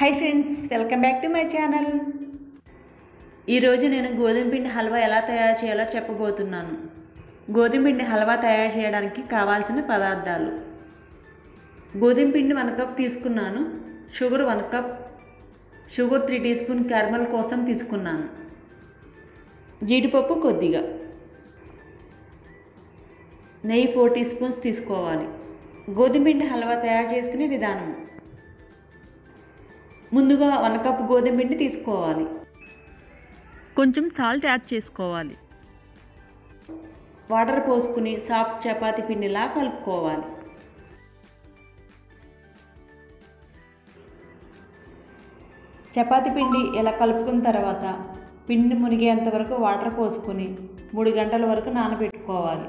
Hi friends, welcome back to my channel. ఈరోజు నేను గోధుమ పిండి హల్వా ఎలా తయారు చేయాలో చెప్పబోతున్నాను. గోధుమ పిండి హల్వా తయారు చేయడానికి కావాల్సిన పదార్థాలు: గోధుమ పిండి 1 కప్ తీసుకున్నాను, sugar 1 cup, sugar 3 teaspoon caramel కోసం తీసుకున్నాను, జీడిపప్పు కొద్దిగా, నెయ్యి 4 టీ స్పూన్స్ తీసుకోవాలి. గోధుమ పిండి హల్వా తయారు చేసుకునే విధానం: ముందుగా 1 కప్ గోధుమ పిండి తీసుకోవాలి, కొంచెం సాల్ట్ యాడ్ చేసుకోవాలి, వాటర్ పోసుకుని సాఫ్ట్ చపాతీ పిండిలా కలుపుకోవాలి. చపాతీ పిండి ఇలా కలుపుకున్న తర్వాత పిండి మునిగేంత వరకు వాటర్ పోసుకుని 3 గంటల వరకు నానబెట్టుకోవాలి.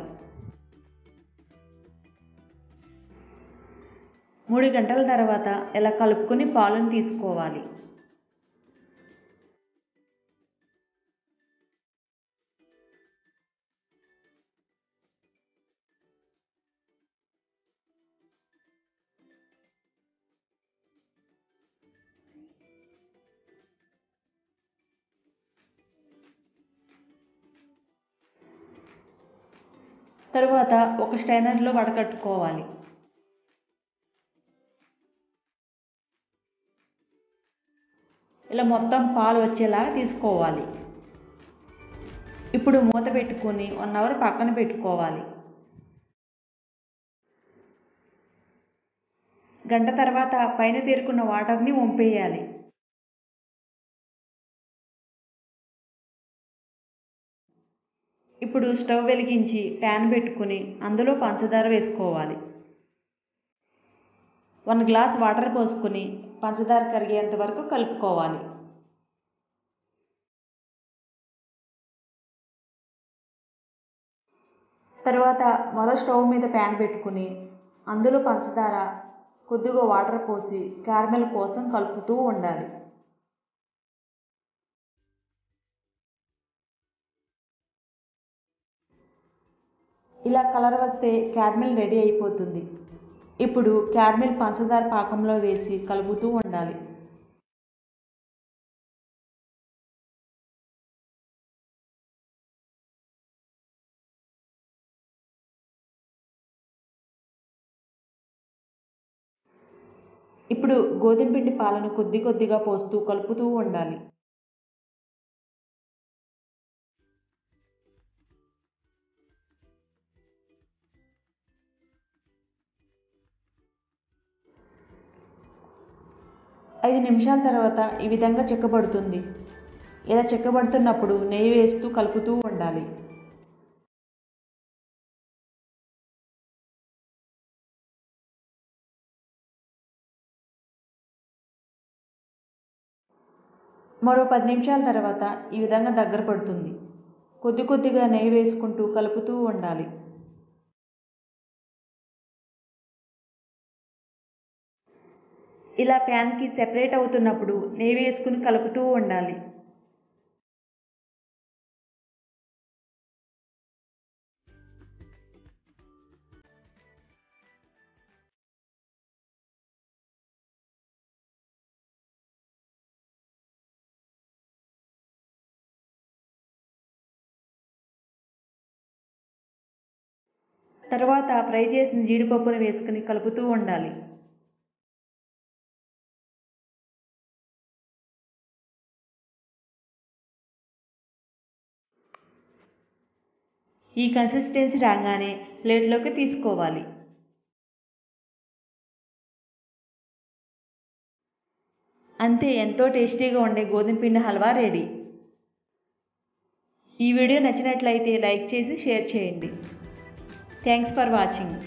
3 గంటల తర్వాత ఇలా కలుపుకొని పాలను తీసుకోవాలి. తరువాత ఒక స్ట్రైనర్లో వడకట్టుకోవాలి. ఇలా మొత్తం పాలు వచ్చేలా తీసుకోవాలి. ఇప్పుడు మూత పెట్టుకొని 1 అవర్ పక్కన పెట్టుకోవాలి. గంట తర్వాత పైన తేరుకున్న వాటర్ని వంపేయాలి. ఇప్పుడు స్టవ్ వెలిగించి ప్యాన్ పెట్టుకుని అందులో పంచదార వేసుకోవాలి. 1 గ్లాస్ వాటర్ పోసుకుని పంచదార కరిగేంత వరకు కలుపుకోవాలి. తర్వాత మరో స్టవ్ మీద ప్యాన్ పెట్టుకుని అందులో పంచదార, కొద్దిగా వాటర్ పోసి క్యారమెల్ కోసం కలుపుతూ ఉండాలి. ఇలా కలర్ వస్తే క్యారమెల్ రెడీ అయిపోతుంది. ఇప్పుడు క్యారమెల్ పంచదార పాకంలో వేసి కలుపుతూ ఉండాలి. ఇప్పుడు గోధుమ పిండి పాలను కొద్ది కొద్దిగా పోస్తూ కలుపుతూ ఉండాలి. ఐదు నిమిషాల తర్వాత ఈ విధంగా చిక్కబడుతుంది. ఇలా చిక్కబడుతున్నప్పుడు నెయ్యి వేస్తూ కలుపుతూ ఉండాలి. మరో 10 నిమిషాల తర్వాత ఈ విధంగా దగ్గర పడుతుంది. కొద్ది కొద్దిగా నెయ్యి వేసుకుంటూ కలుపుతూ ఉండాలి. ఇలా ప్యాన్కి సెపరేట్ అవుతున్నప్పుడు నెయ్యి వేసుకుని కలుపుతూ ఉండాలి. తర్వాత ఫ్రై చేసిన జీడిపప్పును వేసుకుని కలుపుతూ ఉండాలి. ఈ కన్సిస్టెన్సీ రాగానే ప్లేట్లోకి తీసుకోవాలి. అంతే, ఎంతో టేస్టీగా ఉండే గోధుమ పిండి హల్వా రెడీ. ఈ వీడియో నచ్చినట్లయితే లైక్ చేసి షేర్ చేయండి. Thanks for watching.